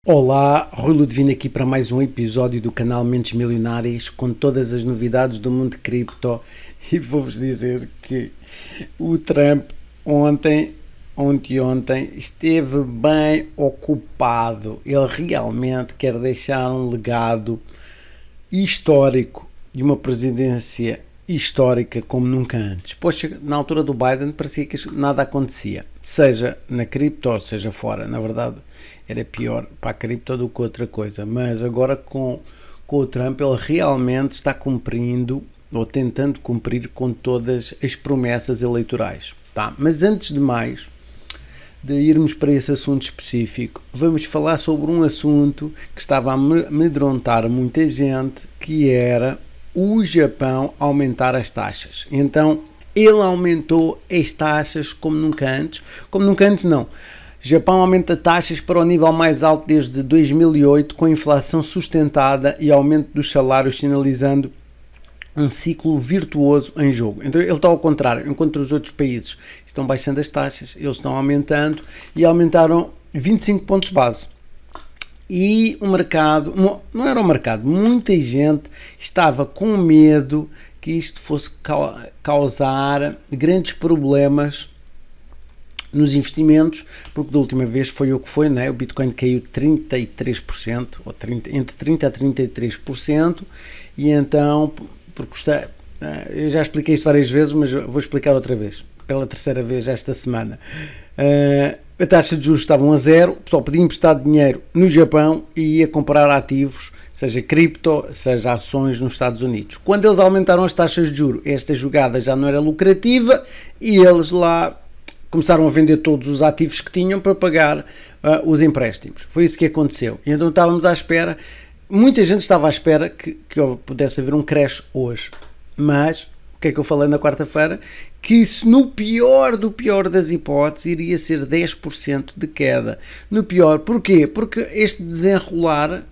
Olá, Rui Ludovino aqui para mais um episódio do canal Mentes Milionárias com todas as novidades do mundo de cripto e vou-vos dizer que o Trump ontem esteve bem ocupado. Ele realmente quer deixar um legado histórico de uma presidência histórica como nunca antes. Pois na altura do Biden parecia que nada acontecia, seja na cripto, seja fora. Na verdade era pior para a cripto do que outra coisa, mas agora com o Trump ele realmente está cumprindo ou tentando cumprir com todas as promessas eleitorais, tá? Mas antes de mais de irmos para esse assunto específico, vamos falar sobre um assunto que estava a amedrontar muita gente, que era o Japão aumentar as taxas. Então, ele aumentou as taxas como nunca antes. Como nunca antes, não. O Japão aumenta taxas para o nível mais alto desde 2008, com inflação sustentada e aumento dos salários, sinalizando um ciclo virtuoso em jogo. Então ele está ao contrário, enquanto os outros países estão baixando as taxas, eles estão aumentando e aumentaram 25 pontos base. E o mercado, não era o mercado, muita gente estava com medo que isto fosse causar grandes problemas nos investimentos, porque da última vez foi o que foi, né? O Bitcoin caiu 33%, ou entre 30% a 33%, e então, porque eu já expliquei isto várias vezes, mas vou explicar outra vez, pela terceira vez esta semana. A taxa de juros estavam a zero, o pessoal podia emprestar dinheiro no Japão e ia comprar ativos, seja cripto, seja ações nos Estados Unidos. Quando eles aumentaram as taxas de juros, esta jogada já não era lucrativa e eles lá começaram a vender todos os ativos que tinham para pagar os empréstimos. Foi isso que aconteceu. E então estávamos à espera, muita gente estava à espera que pudesse haver um crash hoje, mas o que é que eu falei na quarta-feira? Que isso, no pior do pior das hipóteses, iria ser 10% de queda. No pior, porquê? Porque este desenrolar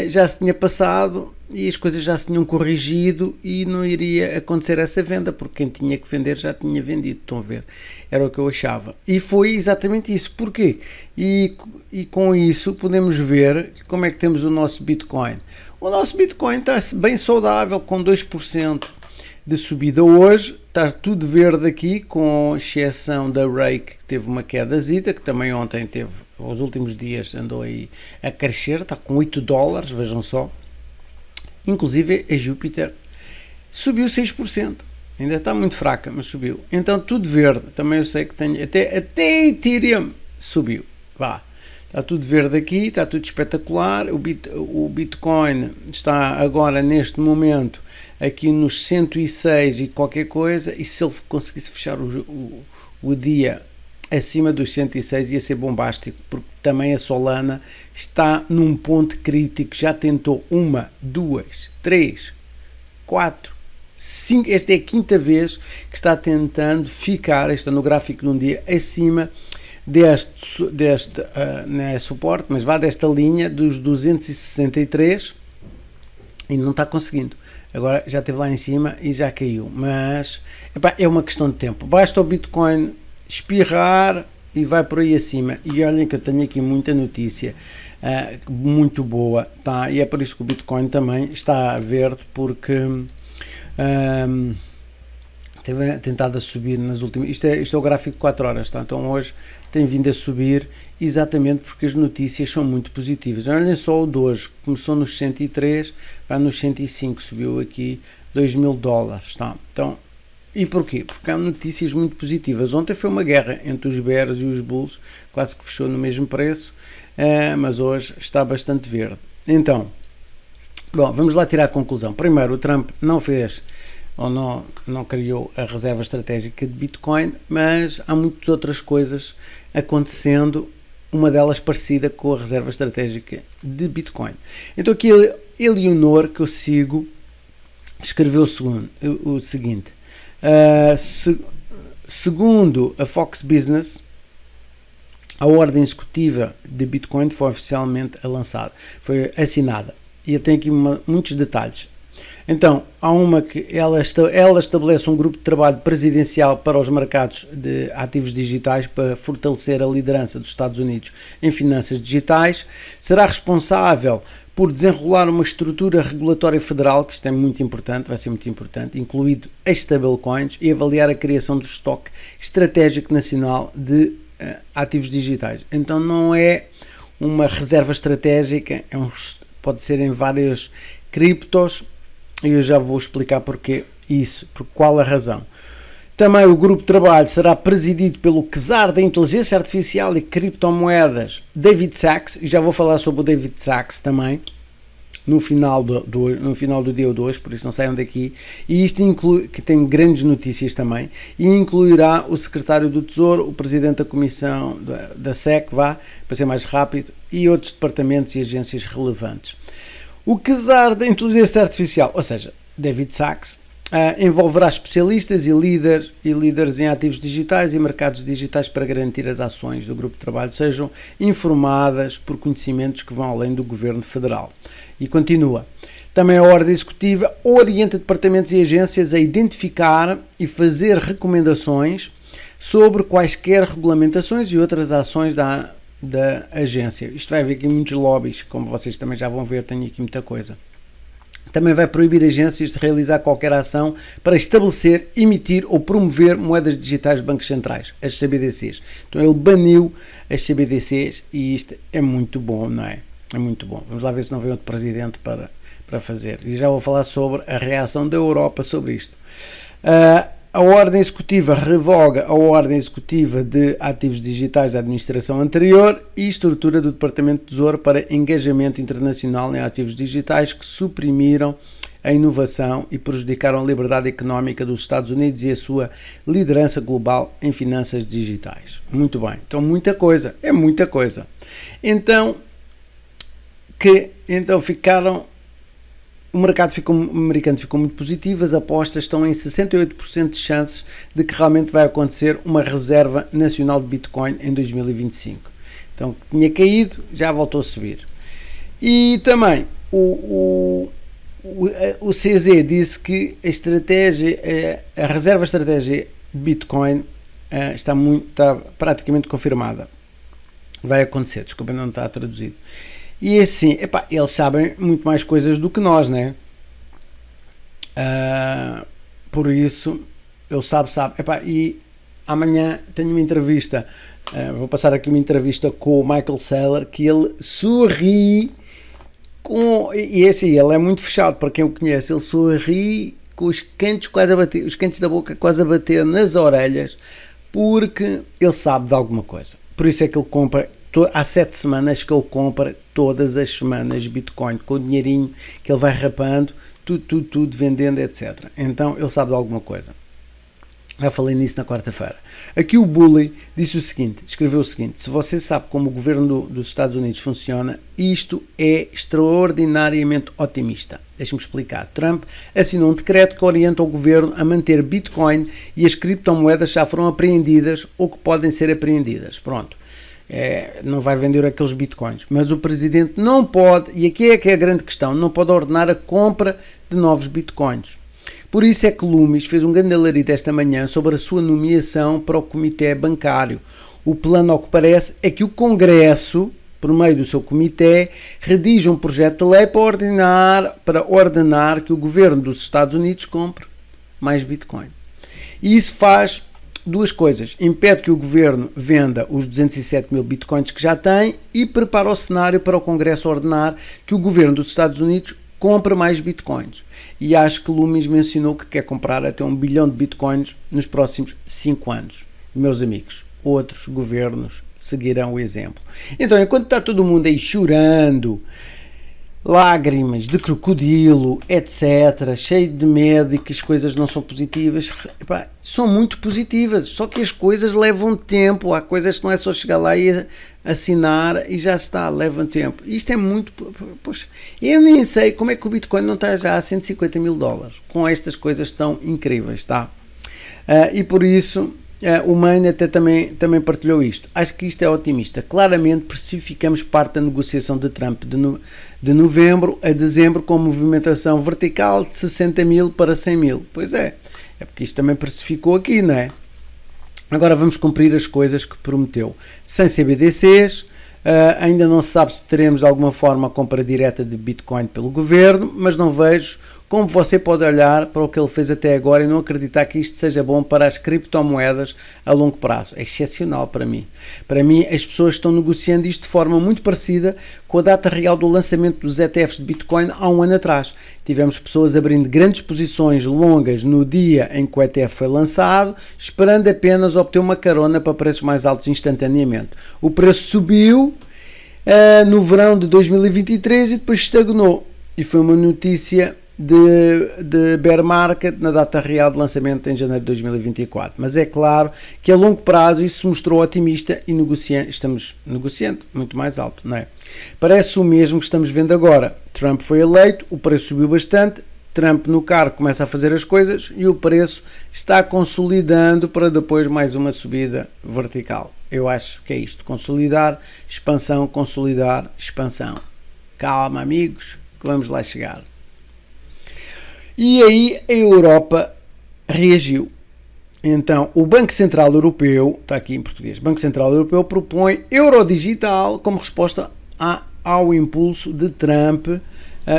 já se tinha passado e as coisas já se tinham corrigido e não iria acontecer essa venda, porque quem tinha que vender já tinha vendido, estão a ver? Era o que eu achava. E foi exatamente isso. Porquê? E com isso podemos ver como é que temos o nosso Bitcoin. O nosso Bitcoin está bem saudável, com 2% de subida hoje, está tudo verde aqui, com exceção da Rake, que teve uma quedazita, que também ontem teve, aos últimos dias andou aí a crescer, está com $8, vejam só. Inclusive a Júpiter subiu 6%, ainda está muito fraca, mas subiu. Então tudo verde, também eu sei que tenho, até Ethereum subiu, vá. Está tudo verde aqui, está tudo espetacular. O Bitcoin está agora, neste momento, aqui nos 106 e qualquer coisa, e se ele conseguisse fechar o dia acima dos 106 ia ser bombástico, porque também a Solana está num ponto crítico, já tentou 1, 2, 3, 4, 5, esta é a quinta vez que está tentando ficar, está no gráfico de um dia, acima deste não é suporte, mas vá desta linha dos 263 e não está conseguindo. Agora já esteve lá em cima e já caiu, mas é uma questão de tempo. Basta o Bitcoin espirrar e vai por aí acima. E olhem que eu tenho aqui muita notícia muito boa, tá? E é por isso que o Bitcoin também está verde, porque teve tentado a subir nas últimas... Isto é o gráfico de 4 horas, tá? Então hoje tem vindo a subir exatamente porque as notícias são muito positivas. Olhem só o de hoje, começou nos 103, vai nos 105, subiu aqui $2.000, tá? Então, e porquê? Porque há notícias muito positivas. Ontem foi uma guerra entre os bears e os bulls, quase que fechou no mesmo preço, mas hoje está bastante verde. Então, bom, vamos lá tirar a conclusão. Primeiro, o Trump não fez ou não criou a reserva estratégica de Bitcoin, mas há muitas outras coisas acontecendo, uma delas parecida com a reserva estratégica de Bitcoin. Então aqui Eleonor, que eu sigo, escreveu o seguinte, segundo a Fox Business, a ordem executiva de Bitcoin foi oficialmente lançada, foi assinada, e tem aqui muitos detalhes. Então, há uma que ela estabelece um grupo de trabalho presidencial para os mercados de ativos digitais para fortalecer a liderança dos Estados Unidos em finanças digitais. Será responsável por desenrolar uma estrutura regulatória federal, que isto é muito importante, vai ser muito importante, incluído as stablecoins, e avaliar a criação do estoque estratégico nacional de ativos digitais. Então não é uma reserva estratégica, pode ser em várias criptos, e eu já vou explicar porquê isso, por qual a razão. Também o grupo de trabalho será presidido pelo czar da inteligência artificial e criptomoedas, David Sacks, e já vou falar sobre o David Sacks também no final do dia 2, por isso não saiam daqui. E isto inclui, que tem grandes notícias também, e incluirá o secretário do Tesouro, o presidente da comissão da SEC, para ser mais rápido, e outros departamentos e agências relevantes. O czar da inteligência artificial, ou seja, David Sacks, envolverá especialistas e líderes em ativos digitais e mercados digitais para garantir as ações do grupo de trabalho sejam informadas por conhecimentos que vão além do governo federal. E continua. Também a ordem executiva orienta departamentos e agências a identificar e fazer recomendações sobre quaisquer regulamentações e outras ações da agência. Isto vai haver aqui muitos lobbies, como vocês também já vão ver, tenho aqui muita coisa. Também vai proibir agências de realizar qualquer ação para estabelecer, emitir ou promover moedas digitais de bancos centrais, as CBDCs. Então ele baniu as CBDCs e isto é muito bom, não é? É muito bom. Vamos lá ver se não vem outro presidente para fazer. E já vou falar sobre a reação da Europa sobre isto. A ordem executiva revoga a ordem executiva de ativos digitais da administração anterior e estrutura do Departamento de Tesouro para engajamento internacional em ativos digitais que suprimiram a inovação e prejudicaram a liberdade económica dos Estados Unidos e a sua liderança global em finanças digitais. Muito bem, então muita coisa, é muita coisa. Então o mercado americano ficou muito positivo, as apostas estão em 68% de chances de que realmente vai acontecer uma reserva nacional de Bitcoin em 2025. Então, tinha caído, já voltou a subir. E também o CZ disse que a reserva estratégia de Bitcoin está praticamente confirmada. Vai acontecer, desculpa, não está traduzido. E assim, eles sabem muito mais coisas do que nós, né? Por isso, ele sabe. E amanhã tenho uma entrevista, vou passar aqui uma entrevista com o Michael Saylor, que ele sorri e assim, ele é muito fechado, para quem o conhece, ele sorri com os cantos quase a bater, os cantos da boca quase a bater nas orelhas, porque ele sabe de alguma coisa. Por isso é que ele compra. Há 7 semanas que ele compra todas as semanas Bitcoin, com o dinheirinho que ele vai rapando, tudo vendendo, etc. Então ele sabe de alguma coisa. Já falei nisso na quarta-feira. Aqui o Bully escreveu o seguinte: se você sabe como o governo dos Estados Unidos funciona, isto é extraordinariamente otimista. Deixa-me explicar. Trump assinou um decreto que orienta o governo a manter Bitcoin e as criptomoedas já foram apreendidas ou que podem ser apreendidas. Pronto. Não vai vender aqueles bitcoins, mas o presidente não pode, e aqui é que é a grande questão, não pode ordenar a compra de novos bitcoins. Por isso é que Loomis fez um grande alarido esta manhã sobre a sua nomeação para o comitê bancário. O plano, ao que parece, é que o Congresso, por meio do seu comitê, redige um projeto de lei para ordenar que o governo dos Estados Unidos compre mais bitcoin. E isso faz duas coisas: impede que o governo venda os 207 mil bitcoins que já tem e prepara o cenário para o Congresso ordenar que o governo dos Estados Unidos compre mais bitcoins. E acho que Loomis mencionou que quer comprar até 1 bilhão de bitcoins nos próximos 5 anos. Meus amigos, outros governos seguirão o exemplo. Então, enquanto está todo mundo aí chorando, lágrimas de crocodilo, etc., cheio de medo e que as coisas não são positivas, são muito positivas, só que as coisas levam tempo. Há coisas que não é só chegar lá e assinar e já está, levam tempo. Isto é muito. Poxa, eu nem sei como é que o Bitcoin não está já a 150 mil dólares com estas coisas tão incríveis, tá? E por isso o Maine até também partilhou isto. Acho que isto é otimista. Claramente precificamos parte da negociação de Trump de novembro a dezembro com movimentação vertical de 60 mil para 100 mil. Pois é porque isto também precificou aqui, não é? Agora vamos cumprir as coisas que prometeu. Sem CBDCs, ainda não se sabe se teremos de alguma forma a compra direta de Bitcoin pelo governo, mas não vejo como você pode olhar para o que ele fez até agora e não acreditar que isto seja bom para as criptomoedas a longo prazo. É excepcional para mim. Para mim, as pessoas estão negociando isto de forma muito parecida com a data real do lançamento dos ETFs de Bitcoin há um ano atrás. Tivemos pessoas abrindo grandes posições longas no dia em que o ETF foi lançado, esperando apenas obter uma carona para preços mais altos instantaneamente. O preço subiu no verão de 2023 e depois estagnou. E foi uma notícia de bear market na data real de lançamento em janeiro de 2024. Mas é claro que a longo prazo isso se mostrou otimista e estamos negociando muito mais alto, não é? Parece o mesmo que estamos vendo agora. Trump foi eleito, o preço subiu bastante, Trump no cargo começa a fazer as coisas e o preço está consolidando para depois mais uma subida vertical. Eu acho que é isto, consolidar, expansão, consolidar, expansão. Calma, amigos, que vamos lá chegar. E aí a Europa reagiu. Então, o Banco Central Europeu, está aqui em português, Banco Central Europeu propõe euro digital como resposta ao impulso de Trump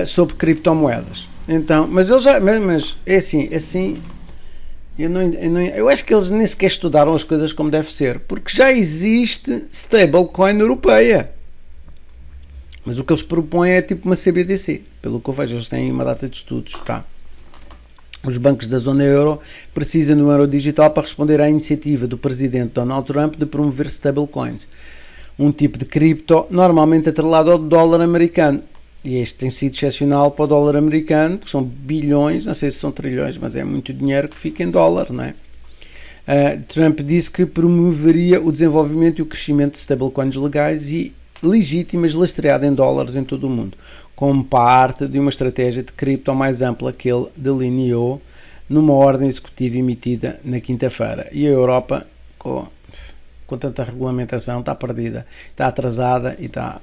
sobre criptomoedas. Então, mas eles já, mas é assim, eu acho que eles nem sequer estudaram as coisas como deve ser, porque já existe stablecoin europeia. Mas o que eles propõem é tipo uma CBDC. Pelo que eu vejo, eles têm uma data de estudos, tá? Os bancos da zona euro precisam do euro digital para responder à iniciativa do presidente Donald Trump de promover stablecoins, um tipo de cripto normalmente atrelado ao dólar americano. E este tem sido excepcional para o dólar americano, porque são bilhões, não sei se são trilhões, mas é muito dinheiro que fica em dólar, não é? Trump disse que promoveria o desenvolvimento e o crescimento de stablecoins legais e legítimas lastreadas em dólares em todo o mundo, como parte de uma estratégia de cripto mais ampla que ele delineou numa ordem executiva emitida na quinta-feira. E a Europa, com tanta regulamentação, está perdida, está atrasada e está...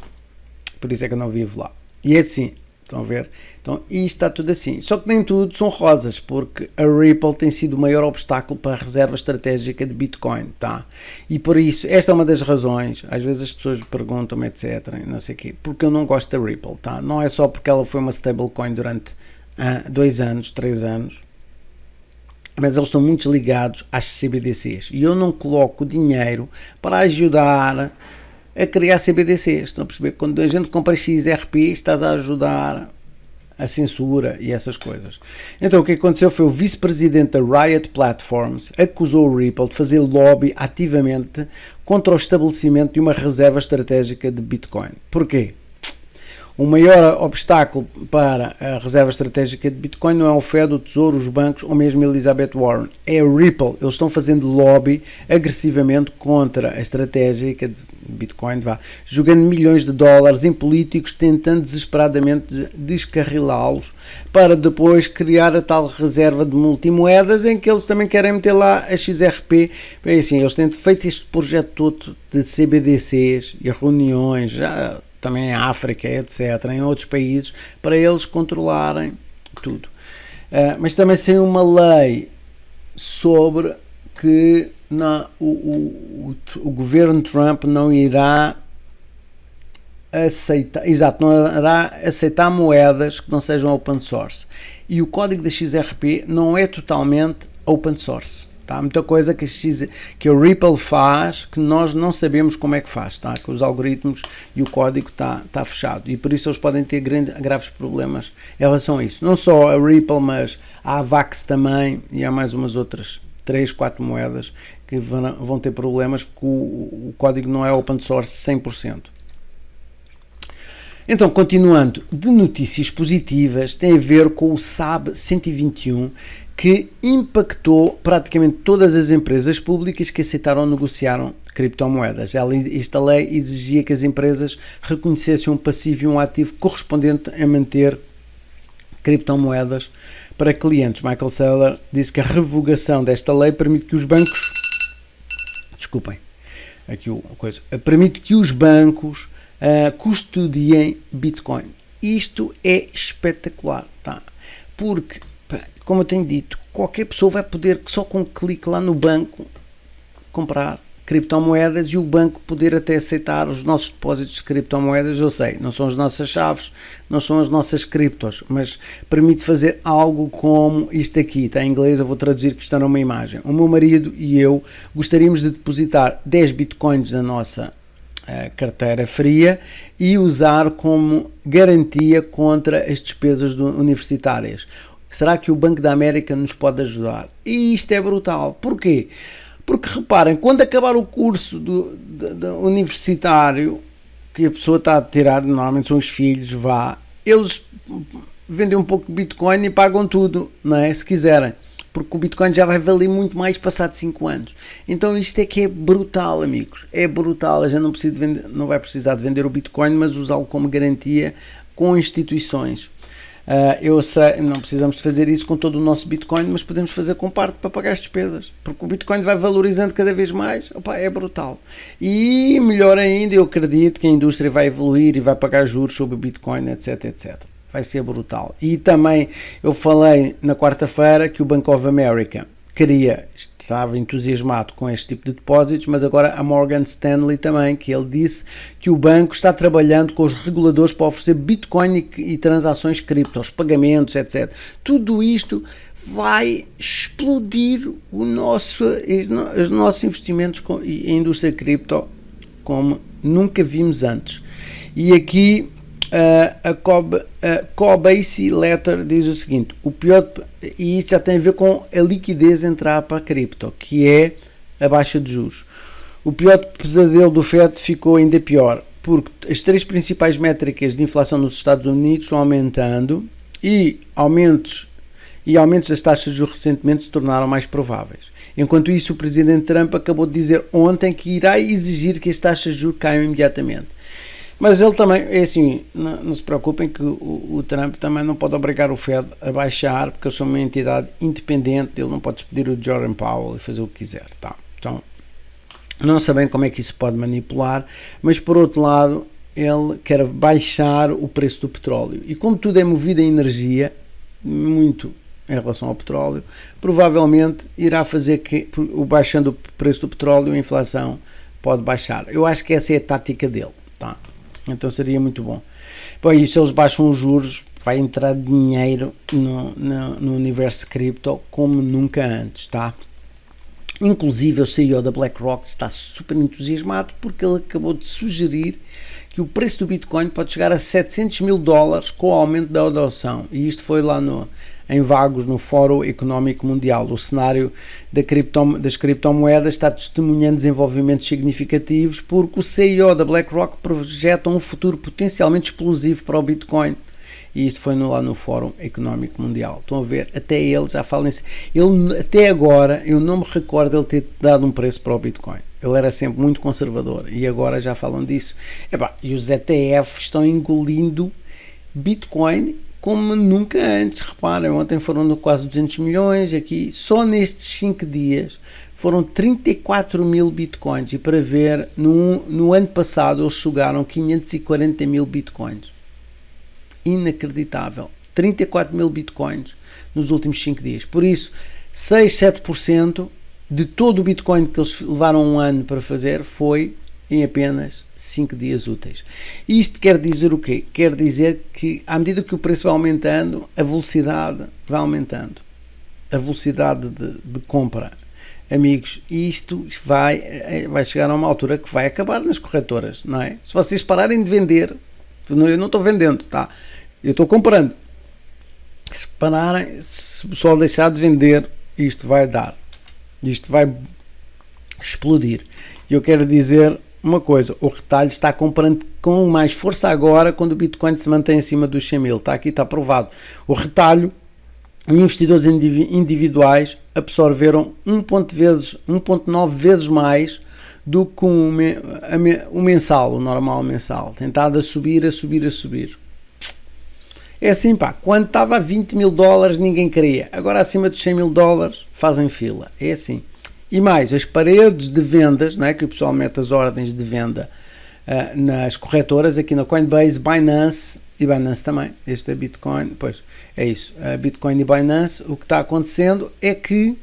Por isso é que eu não vivo lá. E é assim, estão a ver? Então, isto está tudo assim. Só que nem tudo são rosas, porque a Ripple tem sido o maior obstáculo para a reserva estratégica de Bitcoin, tá? E por isso, esta é uma das razões, às vezes as pessoas perguntam-me, etc, não sei o quê, porque eu não gosto da Ripple, tá? Não é só porque ela foi uma stablecoin durante 2 anos, 3 anos, mas eles estão muito ligados às CBDCs. E eu não coloco dinheiro para ajudar a criar CBDCs. Estão a perceber? Quando a gente compra XRP, estás a ajudar a censura e essas coisas. Então o que aconteceu foi o vice-presidente da Riot Platforms acusou o Ripple de fazer lobby ativamente contra o estabelecimento de uma reserva estratégica de Bitcoin. Porquê? O maior obstáculo para a reserva estratégica de Bitcoin não é o Fed, o Tesouro, os bancos ou mesmo Elizabeth Warren. É a Ripple. Eles estão fazendo lobby agressivamente contra a estratégica de Bitcoin, jogando milhões de dólares em políticos, tentando desesperadamente descarrilá-los para depois criar a tal reserva de multimoedas em que eles também querem meter lá a XRP. Bem, assim, eles têm feito este projeto todo de CBDCs e reuniões, já também em África, etc., em outros países, para eles controlarem tudo. Mas também saiu uma lei sobre que o governo Trump não irá aceitar moedas que não sejam open source. E o código da XRP não é totalmente open source. Tá? Muita coisa que o Ripple faz que nós não sabemos como é que faz, tá? Que os algoritmos e o código está fechado e por isso eles podem ter graves problemas em relação a isso. Não só a Ripple, mas a Avax também e há mais umas outras 3, 4 moedas que vão ter problemas porque o código não é open source 100%. Então, continuando, de notícias positivas, tem a ver com o SAB 121, que impactou praticamente todas as empresas públicas que aceitaram ou negociaram criptomoedas. Esta lei exigia que as empresas reconhecessem um passivo e um ativo correspondente a manter criptomoedas para clientes. Michael Saylor disse que a revogação desta lei permite que os bancos desculpem, aqui o coisa, permite que os bancos custodiem Bitcoin. Isto é espetacular, tá? Porque, como eu tenho dito, qualquer pessoa vai poder, só com um clique lá no banco, comprar criptomoedas e o banco poder até aceitar os nossos depósitos de criptomoedas. Eu sei, não são as nossas chaves, não são as nossas criptos, mas permite fazer algo como isto aqui, está em inglês, eu vou traduzir que está numa imagem. O meu marido e eu gostaríamos de depositar 10 bitcoins na nossa carteira fria e usar como garantia contra as despesas universitárias. Será que o Banco da América nos pode ajudar? E isto é brutal. Porquê? Porque reparem, quando acabar o curso do universitário que a pessoa está a tirar, normalmente são os filhos, eles vendem um pouco de Bitcoin e pagam tudo, não é? Se quiserem. Porque o Bitcoin já vai valer muito mais passado 5 anos. Então isto é que é brutal, amigos. É brutal. A gente não vai precisar de vender o Bitcoin, mas usá-lo como garantia com instituições. Eu sei, não precisamos de fazer isso com todo o nosso Bitcoin, mas podemos fazer com parte para pagar as despesas, porque o Bitcoin vai valorizando cada vez mais. Opa, é brutal. E melhor ainda, eu acredito que a indústria vai evoluir e vai pagar juros sobre o Bitcoin, etc, etc. Vai ser brutal. E também eu falei na quarta-feira que o Bank of America estava entusiasmado com este tipo de depósitos, mas agora a Morgan Stanley também, que ele disse que o banco está trabalhando com os reguladores para oferecer Bitcoin e transações criptos, pagamentos, etc. Tudo isto vai explodir os nossos investimentos em indústria cripto como nunca vimos antes. E aqui a Cobase Letter diz o seguinte: o pior, e isto já tem a ver com a liquidez entrar para a cripto, que é a baixa de juros. O pior pesadelo do FED ficou ainda pior, porque as 3 principais métricas de inflação nos Estados Unidos estão aumentando e aumentos das taxas de juros recentemente se tornaram mais prováveis. Enquanto isso, o presidente Trump acabou de dizer ontem que irá exigir que as taxas de juros caiam imediatamente. Mas ele também, é assim, não se preocupem que o Trump também não pode obrigar o Fed a baixar, porque eles são uma entidade independente, ele não pode despedir o Jerome Powell e fazer o que quiser, tá? Então, não sabem como é que isso pode manipular, mas por outro lado, ele quer baixar o preço do petróleo. E como tudo é movido a energia, muito em relação ao petróleo, provavelmente irá fazer que, baixando o preço do petróleo, a inflação pode baixar. Eu acho que essa é a tática dele, tá? Então seria muito bom. Bom, e se eles baixam os juros, vai entrar dinheiro no universo cripto como nunca antes, tá? Inclusive o CEO da BlackRock está super entusiasmado porque ele acabou de sugerir que o preço do Bitcoin pode chegar a $700 mil com o aumento da adoção. E isto foi lá em Vagos, no Fórum Económico Mundial. O cenário das criptomoedas está testemunhando desenvolvimentos significativos porque o CEO da BlackRock projeta um futuro potencialmente explosivo para o Bitcoin. E isto foi lá no Fórum Económico Mundial. Estão a ver? Até ele já fala nisso. Até agora, eu não me recordo ele ter dado um preço para o Bitcoin. Ele era sempre muito conservador e agora já falam disso. E os ETFs estão engolindo Bitcoin como nunca antes. Reparem, ontem foram quase 200 milhões, aqui só nestes 5 dias foram 34 mil Bitcoins. E para ver, no ano passado eles sugaram 540 mil Bitcoins. Inacreditável. 34 mil Bitcoins nos últimos 5 dias. Por isso, 6-7% de todo o Bitcoin que eles levaram um ano para fazer foi em apenas 5 dias úteis. Isto quer dizer o quê? Quer dizer que à medida que o preço vai aumentando, a velocidade vai aumentando. A velocidade de compra. Amigos, isto vai chegar a uma altura que vai acabar nas corretoras, não é? Se vocês pararem de vender, eu não estou vendendo, tá? Eu estou comprando. Se pararem, se o pessoal deixar de vender, isto vai explodir. E eu quero dizer uma coisa: o retalho está comprando com mais força agora quando o Bitcoin se mantém acima dos 100 mil. Está aprovado. O retalho e investidores individuais absorveram 1.9 vezes mais do que o mensal, o normal mensal. Tentado a subir. É assim, quando estava a $20 mil ninguém queria, agora acima dos $100 mil fazem fila, é assim. E mais, as paredes de vendas, não é, que o pessoal mete as ordens de venda nas corretoras, aqui na Coinbase, Binance e Binance também, este é Bitcoin, pois é isso, Bitcoin e Binance, o que está acontecendo é que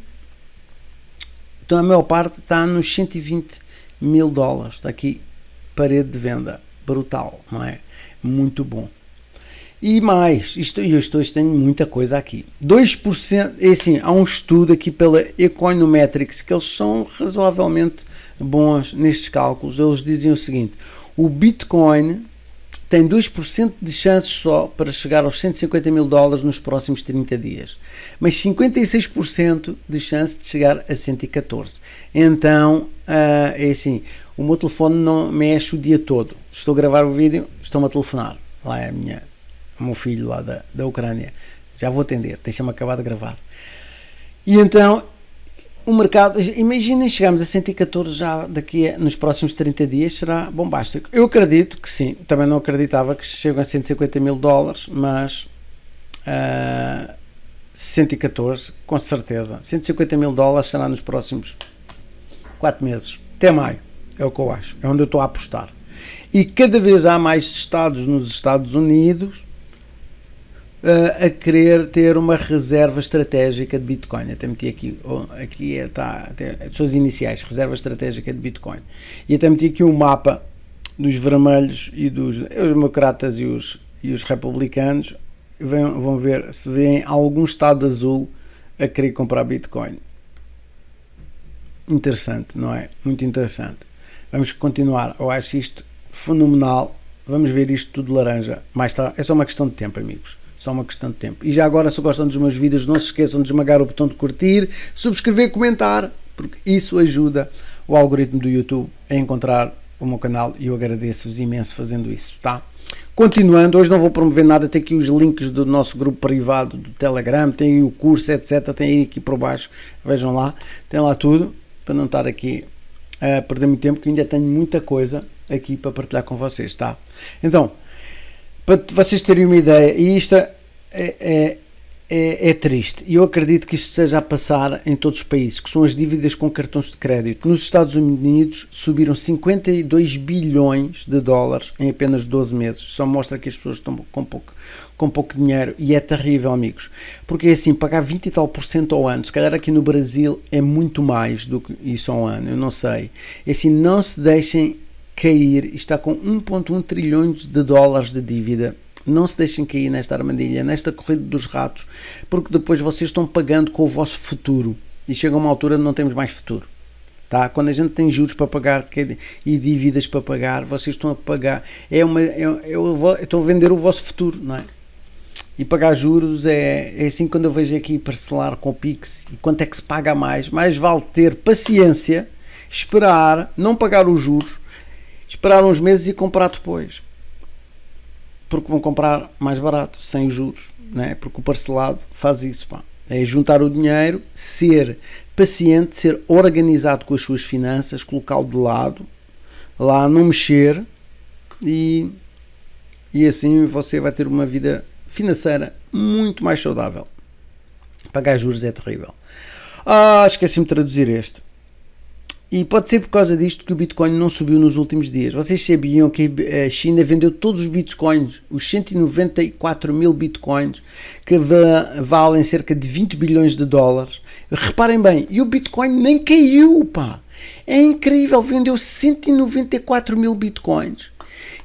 então a maior parte está nos 120 mil dólares, está aqui, parede de venda, brutal, não é? Muito bom. E mais, isto tem muita coisa aqui. 2%, é assim, há um estudo aqui pela Econometrics, que eles são razoavelmente bons nestes cálculos. Eles dizem o seguinte: o Bitcoin tem 2% de chances só para chegar aos 150 mil dólares nos próximos 30 dias, mas 56% de chance de chegar a 114. Então, é assim, o meu telefone não mexe o dia todo. Estou a gravar o vídeo, estão-me a telefonar. Lá é o meu filho lá da Ucrânia. Já vou atender, deixa-me acabar de gravar. E então, o mercado, imaginem, chegamos a 114 já nos próximos 30 dias, será bombástico. Eu acredito que sim, também não acreditava que chegam a 150 mil dólares, mas 114, com certeza. 150 mil dólares será nos próximos 4 meses, até maio, é o que eu acho, é onde eu estou a apostar. E cada vez há mais estados nos Estados Unidos a querer ter uma reserva estratégica de Bitcoin. Até meti aqui está as suas iniciais, reserva estratégica de Bitcoin. E até meti aqui um mapa dos vermelhos e os democratas e os republicanos. Vão ver se vêem algum estado azul a querer comprar Bitcoin. Interessante, não é? Muito interessante. Vamos continuar. Eu acho isto fenomenal. Vamos ver isto tudo laranja mais tarde. É só uma questão de tempo, amigos. Só uma questão de tempo. E já agora, se gostam dos meus vídeos, não se esqueçam de esmagar o botão de curtir, subscrever, comentar, porque isso ajuda o algoritmo do YouTube a encontrar o meu canal e eu agradeço-vos imenso fazendo isso, tá? Continuando, hoje não vou promover nada, tem aqui os links do nosso grupo privado do Telegram, tem aí o curso, etc. Tem aí aqui por baixo, vejam lá, tem lá tudo, para não estar aqui a perder muito tempo, que ainda tenho muita coisa aqui para partilhar com vocês, tá? Então, para vocês terem uma ideia, e isto é triste, e eu acredito que isto esteja a passar em todos os países, que são as dívidas com cartões de crédito. Nos Estados Unidos subiram 52 bilhões de dólares em apenas 12 meses. Só mostra que as pessoas estão com pouco dinheiro, e é terrível, amigos, porque é assim, pagar 20 e tal % ao ano, se calhar aqui no Brasil é muito mais do que isso ao ano, eu não sei. É assim, não se deixem cair, está com 1,1 trilhões de dólares de dívida, não se deixem cair nesta armadilha, nesta corrida dos ratos, porque depois vocês estão pagando com o vosso futuro, e chega uma altura onde não temos mais futuro, tá? Quando a gente tem juros para pagar e dívidas para pagar, vocês estão a pagar, estão a vender o vosso futuro, não é? E pagar juros é assim, quando eu vejo aqui parcelar com o Pix, e quanto é que se paga mais vale ter paciência, esperar, não pagar os juros, esperar uns meses e comprar depois, porque vão comprar mais barato, sem os juros, não é? Porque o parcelado faz isso, pá. É juntar o dinheiro, ser paciente, ser organizado com as suas finanças, colocá-lo de lado, lá não mexer, e assim você vai ter uma vida financeira muito mais saudável. Pagar juros é terrível. Esqueci-me de traduzir este. E pode ser por causa disto que o Bitcoin não subiu nos últimos dias. Vocês sabiam que a China vendeu todos os Bitcoins, os 194 mil Bitcoins, que valem cerca de 20 bilhões de dólares. Reparem bem, e o Bitcoin nem caiu, pá. É incrível, vendeu 194 mil Bitcoins.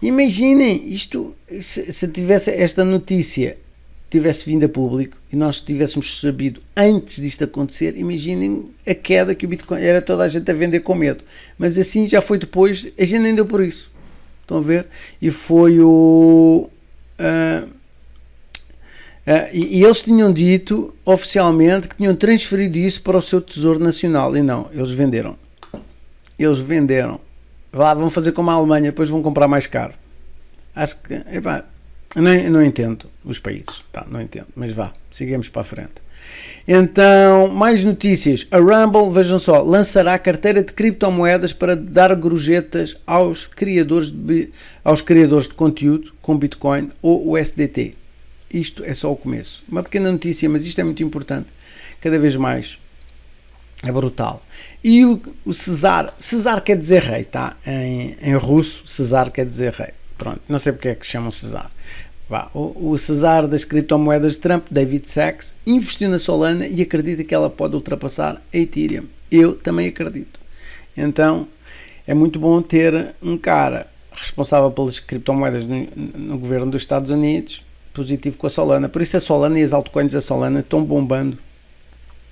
Imaginem, isto, se tivesse esta notícia, tivesse vindo a público e nós tivéssemos sabido antes disto acontecer, imaginem a queda que o Bitcoin, era toda a gente a vender com medo, mas assim já foi depois, a gente nem deu por isso, estão a ver? E foi e eles tinham dito oficialmente que tinham transferido isso para o seu Tesouro Nacional, e não, eles venderam, lá vão fazer como a Alemanha, depois vão comprar mais caro. Acho que, não entendo os países, não entendo, mas vá, sigamos para a frente. Então, mais notícias. A Rumble, vejam só, lançará carteira de criptomoedas para dar gorjetas aos criadores de conteúdo com Bitcoin ou USDT. Isto é só o começo. Uma pequena notícia, mas isto é muito importante. Cada vez mais É brutal. E o Cesar quer dizer rei, tá? Em russo, Cesar quer dizer rei. Pronto, não sei porque é que chamam Cesar. O Cesar das criptomoedas de Trump, David Sachs, investiu na Solana e acredita que ela pode ultrapassar a Ethereum. Eu também acredito. Então, é muito bom ter um cara responsável pelas criptomoedas no governo dos Estados Unidos, positivo com a Solana. Por isso a Solana e as altcoins da Solana estão bombando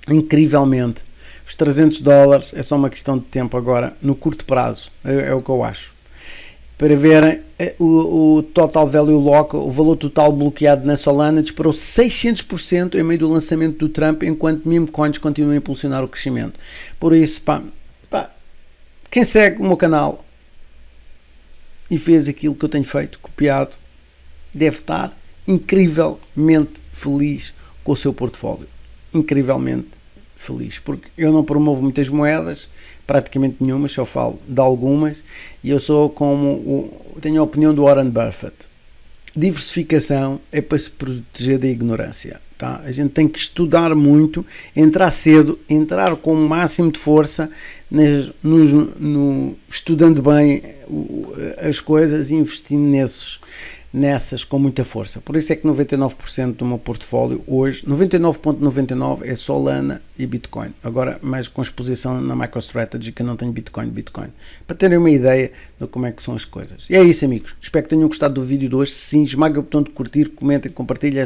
incrivelmente. Os $300 é só uma questão de tempo agora, no curto prazo, é o que eu acho. Para verem, o total value lock, o valor total bloqueado na Solana, disparou 600% em meio do lançamento do Trump, enquanto meme coins continuam a impulsionar o crescimento. Por isso, quem segue o meu canal e fez aquilo que eu tenho feito, copiado, deve estar incrivelmente feliz com o seu portfólio. Incrivelmente feliz, porque eu não promovo muitas moedas, praticamente nenhuma, só falo de algumas, e eu sou tenho a opinião do Warren Buffett. Diversificação é para se proteger da ignorância, tá? A gente tem que estudar muito, entrar cedo, entrar com o máximo de força, estudando bem as coisas e investindo nessas com muita força. Por isso é que 99% do meu portfólio hoje, 99,99% é Solana e Bitcoin. Agora, mais com exposição na MicroStrategy, que eu não tenho Bitcoin. Para terem uma ideia de como é que são as coisas. E é isso, amigos. Espero que tenham gostado do vídeo de hoje. Sim, esmaguem o botão de curtir, comentem, compartilhem,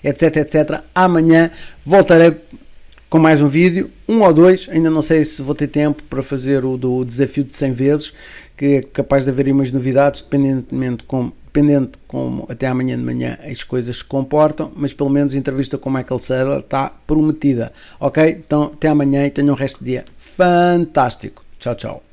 etc. Amanhã voltarei com mais um vídeo, 1 ou 2, ainda não sei se vou ter tempo para fazer o do desafio de 100 vezes, que é capaz de haver umas novidades, dependente como até amanhã de manhã as coisas se comportam, mas pelo menos a entrevista com o Michael Saylor está prometida, ok? Então até amanhã e tenham um resto de dia fantástico. Tchau.